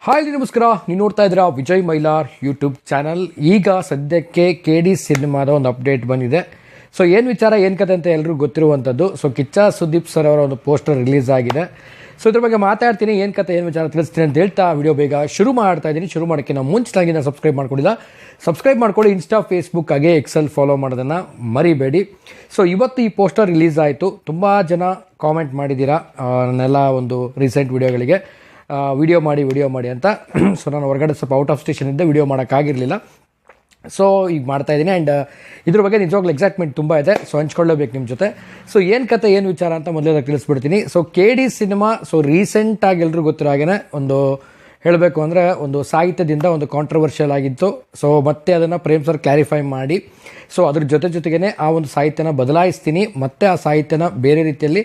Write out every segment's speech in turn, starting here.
Hi ನಮಸ್ಕಾರ, ನೀವು ನೋಡ್ತಾ ಇದ್ದೀರಾ ವಿಜಯ್ ಮೈಲಾರ್ ಯೂಟ್ಯೂಬ್ ಚಾನಲ್. ಈಗ ಸದ್ಯಕ್ಕೆ KD ಸಿನಿಮಾದ ಒಂದು ಅಪ್ಡೇಟ್ ಬಂದಿದೆ. ಸೊ ಏನು ವಿಚಾರ ಏನು ಕತೆ ಅಂತ ಎಲ್ಲರಿಗೂ ಗೊತ್ತಿರುವಂಥದ್ದು. ಸೊ ಕಿಚ್ಚ ಸುದೀಪ್ ಸರ್ ಅವರ ಒಂದು ಪೋಸ್ಟರ್ ರಿಲೀಸ್ ಆಗಿದೆ. ಸೊ ಇದ್ರ ಬಗ್ಗೆ ಮಾತಾಡ್ತೀನಿ, ಏನು ಕತೆ ಏನು ವಿಚಾರ ತಿಳಿಸ್ತೀನಿ ಅಂತ ಹೇಳ್ತಾ ವಿಡಿಯೋ ಬೇಗ ಶುರು ಮಾಡ್ತಾ ಇದ್ದೀನಿ. ಶುರು ಮಾಡೋಕ್ಕೆ ನಾವು ಮುಂಚಿತವಾಗಿ ಸಬ್ಸ್ಕ್ರೈಬ್ ಮಾಡ್ಕೊಂಡಿಲ್ಲ, ಸಬ್ಸ್ಕ್ರೈಬ್ ಮಾಡ್ಕೊಳ್ಳಿ. ಇನ್ಸ್ಟಾ, ಫೇಸ್ಬುಕ್ ಹಾಗೆ ಎಕ್ಸೆಲ್ ಫಾಲೋ ಮಾಡೋದನ್ನು ಮರಿಬೇಡಿ. ಸೊ ಇವತ್ತು ಈ ಪೋಸ್ಟರ್ ರಿಲೀಸ್ ಆಯಿತು. ತುಂಬ ಜನ ಕಾಮೆಂಟ್ ಮಾಡಿದ್ದೀರಾ ನನ್ನೆಲ್ಲ ಒಂದು ರೀಸೆಂಟ್ ವಿಡಿಯೋಗಳಿಗೆ, ವಿಡಿಯೋ ಮಾಡಿ ಅಂತ. ಸೊ ನಾನು ಹೊರಗಡೆ ಸ್ವಲ್ಪ ಔಟ್ ಆಫ್ ಸ್ಟೇಷನ್ ಇದ್ದೆ, ವಿಡಿಯೋ ಮಾಡೋಕ್ಕಾಗಿರಲಿಲ್ಲ. ಸೊ ಈಗ ಮಾಡ್ತಾ ಇದ್ದೀನಿ. ಆ್ಯಂಡ್ ಇದ್ರ ಬಗ್ಗೆ ನಿಜವಾಗ್ಲೂ ಎಕ್ಸೈಟ್ಮೆಂಟ್ ತುಂಬ ಇದೆ. ಸೊ ಹಂಚ್ಕೊಳ್ಳೇಬೇಕು ನಿಮ್ಮ ಜೊತೆ. ಸೊ ಏನು ಕತೆ ಏನು ವಿಚಾರ ಅಂತ ಮೊದಲೇ ತಿಳಿಸ್ಬಿಡ್ತೀನಿ. ಸೊ KD ಸಿನಿಮಾ ರೀಸೆಂಟಾಗಿ ಎಲ್ಲರೂ ಗೊತ್ತಿರೋ ಹಾಗೆ ಒಂದು ಹೇಳಬೇಕು ಅಂದರೆ ಒಂದು ಸಾಹಿತ್ಯದಿಂದ ಒಂದು ಕಾಂಟ್ರವರ್ಷಿಯಲ್ ಆಗಿತ್ತು. ಸೊ ಮತ್ತೆ ಅದನ್ನು ಪ್ರೇಮ್ ಸರ್ ಕ್ಲಾರಿಫೈ ಮಾಡಿ, ಸೊ ಅದ್ರ ಜೊತೆಗೇ ಆ ಒಂದು ಸಾಹಿತ್ಯನ ಬದಲಾಯಿಸ್ತೀನಿ, ಮತ್ತೆ ಆ ಸಾಹಿತ್ಯನ ಬೇರೆ ರೀತಿಯಲ್ಲಿ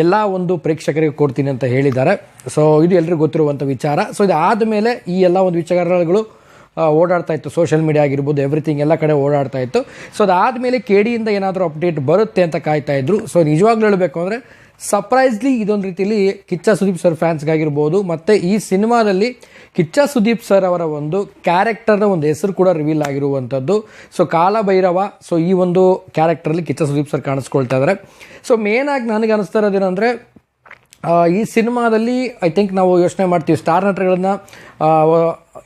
ಎಲ್ಲ ಒಂದು ಪ್ರೇಕ್ಷಕರಿಗೆ ಕೊಡ್ತೀನಿ ಅಂತ ಹೇಳಿದ್ದಾರೆ. ಸೊ ಇದು ಎಲ್ಲರಿಗೂ ಗೊತ್ತಿರುವಂಥ ವಿಚಾರ. ಸೊ ಇದಾದ ಮೇಲೆ ಈ ಎಲ್ಲ ಒಂದು ವಿಚಾರಗಳು ಓಡಾಡ್ತಾ ಇತ್ತು, ಸೋಷಿಯಲ್ ಮೀಡಿಯಾ ಆಗಿರ್ಬೋದು, ಎವ್ರಿಥಿಂಗ್ ಎಲ್ಲ ಕಡೆ ಓಡಾಡ್ತಾ ಇತ್ತು. ಸೊ ಅದಾದಮೇಲೆ KDಯಿಂದ ಏನಾದರೂ ಅಪ್ಡೇಟ್ ಬರುತ್ತೆ ಅಂತ ಕಾಯ್ತಾ ಇದ್ರು. ಸೊ ನಿಜವಾಗ್ಲೂ ಹೇಳಬೇಕು ಅಂದರೆ ಸರ್ಪ್ರೈಸ್ಲಿ ಇದೊಂದು ರೀತಿಯಲ್ಲಿ ಕಿಚ್ಚ ಸುದೀಪ್ ಸರ್ ಫ್ಯಾನ್ಸ್ಗಾಗಿರ್ಬೋದು, ಮತ್ತು ಈ ಸಿನಿಮಾದಲ್ಲಿ ಕಿಚ್ಚ ಸುದೀಪ್ ಸರ್ ಅವರ ಒಂದು ಕ್ಯಾರೆಕ್ಟರ್ನ ಒಂದು ಹೆಸರು ಕೂಡ ರಿವೀಲ್ ಆಗಿರುವಂಥದ್ದು. ಸೊ ಕಾಲಭೈರವ, ಸೊ ಈ ಒಂದು ಕ್ಯಾರೆಕ್ಟರಲ್ಲಿ ಕಿಚ್ಚ ಸುದೀಪ್ ಸರ್ ಕಾಣಿಸ್ಕೊಳ್ತಾ ಇದ್ದಾರೆ. ಸೊ ಮೇನಾಗಿ ನನಗೆ ಅನಿಸ್ತಾ ಇರೋದೇನೆಂದರೆ, ಈ ಸಿನಿಮಾದಲ್ಲಿ ಐ ಥಿಂಕ್ ನಾವು ಯೋಚನೆ ಮಾಡ್ತೀವಿ ಸ್ಟಾರ್ ನಟರುಗಳನ್ನ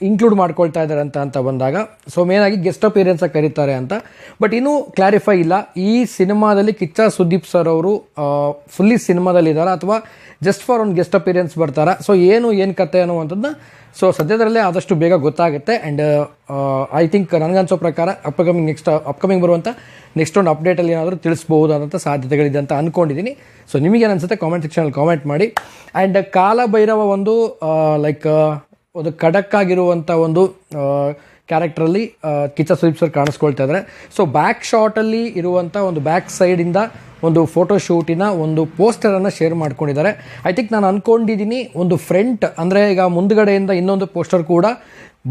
ಇನ್ಕ್ಲೂಡ್ ಮಾಡ್ಕೊಳ್ತಾ ಇದ್ದಾರೆ ಅಂತ ಬಂದಾಗ, ಸೊ ಮೇನಾಗಿ ಗೆಸ್ಟ್ ಅಪಿಯರೆನ್ಸಾಗಿ ಕರೀತಾರೆ ಅಂತ. ಬಟ್ ಇನ್ನೂ ಕ್ಲಾರಿಫೈ ಇಲ್ಲ ಈ ಸಿನಿಮಾದಲ್ಲಿ ಕಿಚ್ಚ ಸುದೀಪ್ ಸರ್ ಅವರು ಫುಲ್ಲಿ ಸಿನಿಮಾದಲ್ಲಿದ್ದಾರಾ ಅಥವಾ ಜಸ್ಟ್ ಫಾರ್ ಒಂದು ಗೆಸ್ಟ್ ಅಪಿಯರೆನ್ಸ್ ಬರ್ತಾರಾ. ಸೊ ಏನು ಕತೆ ಅನ್ನುವಂಥದ್ದನ್ನ ಸೊ ಸದ್ಯದಲ್ಲೇ ಆದಷ್ಟು ಬೇಗ ಗೊತ್ತಾಗುತ್ತೆ. ಆ್ಯಂಡ್ ಐ ಥಿಂಕ್ ನನಗನ್ಸೋ ಪ್ರಕಾರ ಅಪ್ಕಮಿಂಗ್ ಬರುವಂಥ ನೆಕ್ಸ್ಟ್ ಒಂದು ಅಪ್ಡೇಟಲ್ಲಿ ಏನಾದರೂ ತಿಳಿಸ್ಬಹುದಾದಂಥ ಸಾಧ್ಯತೆಗಳಿದೆ ಅಂತ ಅಂದ್ಕೊಂಡಿದ್ದೀನಿ. ಸೊ ನಿಮಗೇನು ಅನಿಸುತ್ತೆ ಕಾಮೆಂಟ್ ಸೆಕ್ಷನಲ್ಲಿ ಕಾಮೆಂಟ್ ಮಾಡಿ. ಆ್ಯಂಡ್ ಕಾಲಭೈರವ ಒಂದು ಒಂದು ಖಡಕ್ ಆಗಿರುವಂಥ ಒಂದು ಕ್ಯಾರೆಕ್ಟ್ರಲ್ಲಿ ಕಿಚ್ಚ ಸುದೀಪ್ ಸರ್ ಕಾಣಿಸ್ಕೊಳ್ತಾ ಇದ್ದಾರೆ. ಸೊ ಬ್ಯಾಕ್ ಶಾಟಲ್ಲಿ ಇರುವಂಥ ಒಂದು ಬ್ಯಾಕ್ ಸೈಡಿಂದ ಒಂದು ಫೋಟೋಶೂಟಿನ ಒಂದು ಪೋಸ್ಟರನ್ನು ಶೇರ್ ಮಾಡ್ಕೊಂಡಿದ್ದಾರೆ. ಐ ಥಿಂಕ್ ನಾನು ಅಂದ್ಕೊಂಡಿದ್ದೀನಿ ಒಂದು ಫ್ರಂಟ್ ಅಂದರೆ ಈಗ ಮುಂದುಗಡೆಯಿಂದ ಇನ್ನೊಂದು ಪೋಸ್ಟರ್ ಕೂಡ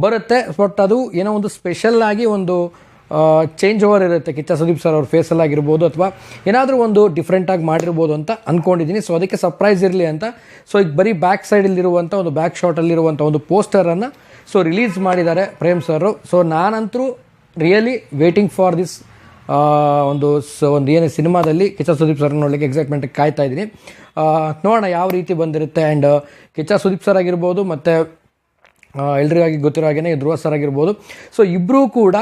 ಬರುತ್ತೆ. ಬಟ್ ಅದು ಏನೋ ಒಂದು ಸ್ಪೆಷಲ್ ಆಗಿ ಒಂದು ಚೇಂಜ್ ಓವರ್ ಇರುತ್ತೆ ಕಿಚ್ಚ ಸುದೀಪ್ ಸರ್ ಅವ್ರ ಫೇಸಲ್ಲಿ ಆಗಿರ್ಬೋದು, ಅಥವಾ ಏನಾದರೂ ಒಂದು ಡಿಫ್ರೆಂಟಾಗಿ ಮಾಡಿರ್ಬೋದು ಅಂತ ಅಂದ್ಕೊಂಡಿದ್ದೀನಿ. ಸೊ ಅದಕ್ಕೆ ಸರ್ಪ್ರೈಸ್ ಇರಲಿ ಅಂತ ಸೊ ಈಗ ಬರೀ ಬ್ಯಾಕ್ ಸೈಡಲ್ಲಿರುವಂಥ ಒಂದು ಬ್ಯಾಕ್ ಶಾಟಲ್ಲಿರುವಂಥ ಒಂದು ಪೋಸ್ಟರನ್ನು ಸೊ ರಿಲೀಸ್ ಮಾಡಿದ್ದಾರೆ ಪ್ರೇಮ್ ಸರು. ಸೊ ನಾನಂತರೂ ರಿಯಲಿ ವೇಟಿಂಗ್ ಫಾರ್ ದಿಸ್ ಒಂದು ಏನು ಸಿನಿಮಾದಲ್ಲಿ ಕಿಚ್ಚ ಸುದೀಪ್ ಸರ್ ನೋಡಲಿಕ್ಕೆ ಎಕ್ಸೈಟ್ಮೆಂಟ್ ಕಾಯ್ತಾ ಇದ್ದೀನಿ. ನೋಡೋಣ ಯಾವ ರೀತಿ ಬಂದಿರುತ್ತೆ. ಆ್ಯಂಡ್ ಕಿಚ್ಚ ಸುದೀಪ್ ಸರ್ ಆಗಿರ್ಬೋದು ಮತ್ತು ಎಲ್ರಿಗಾಗಿ ಗೊತ್ತಿರೋ ಹಾಗೆ ಧ್ರುವ ಸರ್ ಆಗಿರ್ಬೋದು, ಸೊ ಇಬ್ಬರೂ ಕೂಡ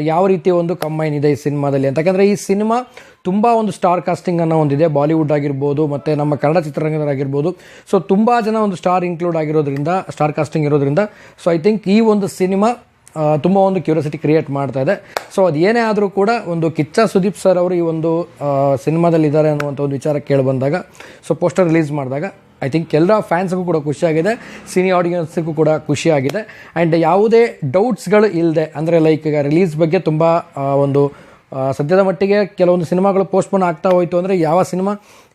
ಯಾವ ರೀತಿ ಒಂದು ಕಂಬೈನ್ ಇದೆ ಈ ಸಿನಿಮಾದಲ್ಲಿ ಅಂತ. ಯಾಕಂದರೆ ಈ ಸಿನಿಮಾ ತುಂಬ ಒಂದು ಸ್ಟಾರ್ ಕಾಸ್ಟಿಂಗನ್ನು ಹೊಂದಿದೆ, ಬಾಲಿವುಡ್ ಆಗಿರ್ಬೋದು ಮತ್ತು ನಮ್ಮ ಕನ್ನಡ ಚಿತ್ರರಂಗದವರಾಗಿರ್ಬೋದು. ಸೊ ತುಂಬ ಜನ ಒಂದು ಸ್ಟಾರ್ ಇನ್ಕ್ಲೂಡ್ ಆಗಿರೋದ್ರಿಂದ, ಸ್ಟಾರ್ ಕಾಸ್ಟಿಂಗ್ ಇರೋದ್ರಿಂದ ಸೊ ಐ ಥಿಂಕ್ ಈ ಒಂದು ಸಿನಿಮಾ ತುಂಬ ಒಂದು ಕ್ಯೂರಿಯಾಸಿಟಿ ಕ್ರಿಯೇಟ್ ಮಾಡ್ತಾ ಇದೆ. ಸೊ ಅದು ಏನೇ ಆದರೂ ಕೂಡ ಒಂದು ಕಿಚ್ಚ ಸುದೀಪ್ ಸರ್ ಅವರು ಈ ಒಂದು ಸಿನಿಮಾದಲ್ಲಿ ಇದ್ದಾರೆ ಅನ್ನುವಂಥ ಒಂದು ವಿಚಾರ ಕೇಳಿ ಬಂದಾಗ, ಸೊ ಪೋಸ್ಟರ್ ರಿಲೀಸ್ ಮಾಡಿದಾಗ ಐ ಥಿಂಕ್ ಎಲ್ಲ ಫ್ಯಾನ್ಸ್ಗೂ ಕೂಡ ಖುಷಿಯಾಗಿದೆ, ಸಿನಿ ಆಡಿಯನ್ಸ್ಗೂ ಕೂಡ ಖುಷಿಯಾಗಿದೆ. ಆ್ಯಂಡ್ ಯಾವುದೇ ಡೌಟ್ಸ್ಗಳು ಇಲ್ಲದೆ, ಅಂದರೆ ಲೈಕ್ ಈಗ ರಿಲೀಸ್ ಬಗ್ಗೆ ತುಂಬ ಒಂದು ಸದ್ಯದ ಮಟ್ಟಿಗೆ ಕೆಲವೊಂದು ಸಿನಿಮಾಗಳು ಪೋಸ್ಟ್ಪೋನ್ ಆಗ್ತಾ ಹೋಯಿತು ಅಂದರೆ ಯಾವ ಸಿನಿಮಾ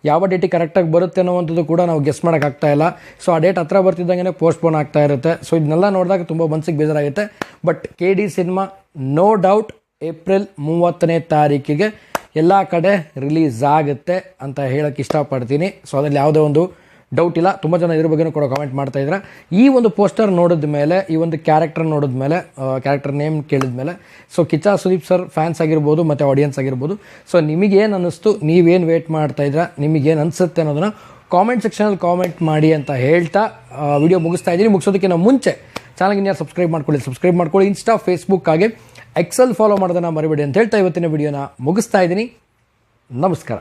ಯಾವ ಡೇಟಿಗೆ ಕರೆಕ್ಟಾಗಿ ಬರುತ್ತೆ ಅನ್ನೋವಂಥದ್ದು ಕೂಡ ನಾವು ಗೆಸ್ ಮಾಡೋಕ್ಕಾಗ್ತಾ ಇಲ್ಲ. ಸೊ ಆ ಡೇಟ್ ಹತ್ರ ಬರ್ತಿದ್ದಂಗೆ ಪೋಸ್ಟ್ಪೋನ್ ಆಗ್ತಾ ಇರುತ್ತೆ. ಸೊ ಇದನ್ನೆಲ್ಲ ನೋಡಿದಾಗ ತುಂಬ ಮನಸ್ಸಿಗೆ ಬೇಜಾರಾಗುತ್ತೆ. ಬಟ್ KD ಸಿನಿಮಾ ನೋ ಡೌಟ್ ಏಪ್ರಿಲ್ 30ನೇ ತಾರೀಕಿಗೆ ಎಲ್ಲ ಕಡೆ ರಿಲೀಸ್ ಆಗುತ್ತೆ ಅಂತ ಹೇಳೋಕ್ಕೆ ಇಷ್ಟಪಡ್ತೀನಿ. ಸೊ ಅದರಲ್ಲಿ ಯಾವುದೇ ಒಂದು ಡೌಟ್ ಇಲ್ಲ. ತುಂಬ ಜನ ಇದ್ರ ಬಗ್ಗೆನೂ ಕೂಡ ಕಾಮೆಂಟ್ ಮಾಡ್ತಾ ಇದ್ದಾರೆ. ಈ ಒಂದು ಪೋಸ್ಟರ್ ನೋಡಿದ ಮೇಲೆ, ಈ ಒಂದು ಕ್ಯಾರೆಕ್ಟರ್ ನೋಡಿದ ಮೇಲೆ, ಕ್ಯಾರೆಕ್ಟರ್ ನೇಮ್ ಕೇಳಿದ ಮೇಲೆ, so Kiccha Sudeep sir fans ಆಗಿರ್ಬೋದು ಮತ್ತು ಆಡಿಯನ್ಸ್ ಆಗಿರ್ಬೋದು, ಸೊ ನಿಮಗೇನು ಅನ್ನಿಸ್ತು, ನೀವೇನು ವೇಟ್ ಮಾಡ್ತಾ ಇದ್ದೀರಾ, ನಿಮಗೇನು ಅನಿಸುತ್ತೆ ಅನ್ನೋದನ್ನು ಕಾಮೆಂಟ್ ಸೆಕ್ಷನಲ್ಲಿ ಕಾಮೆಂಟ್ ಮಾಡಿ ಅಂತ ಹೇಳ್ತಾ ವಿಡಿಯೋ ಮುಗಿಸ್ತಾ ಇದ್ದೀನಿ. ಮುಗಿಸೋದಕ್ಕಿಂತ ಮುಂಚೆ ಚಾನಲ್ಗೆ ಯಾರು ಸಬ್ಸ್ಕ್ರೈಬ್ ಮಾಡ್ಕೊಳ್ಳಿ. ಇನ್ಸ್ಟಾ, ಫೇಸ್ಬುಕ್ ಹಾಗೆ ಎಕ್ಸೆಲ್ ಫಾಲೋ ಮಾಡೋದನ್ನು ಮರಿಬೇಡಿ ಅಂತ ಹೇಳ್ತಾ ಇವತ್ತಿನ ವಿಡಿಯೋನ ಮುಗಿಸ್ತಾ ಇದ್ದೀನಿ. ನಮಸ್ಕಾರ.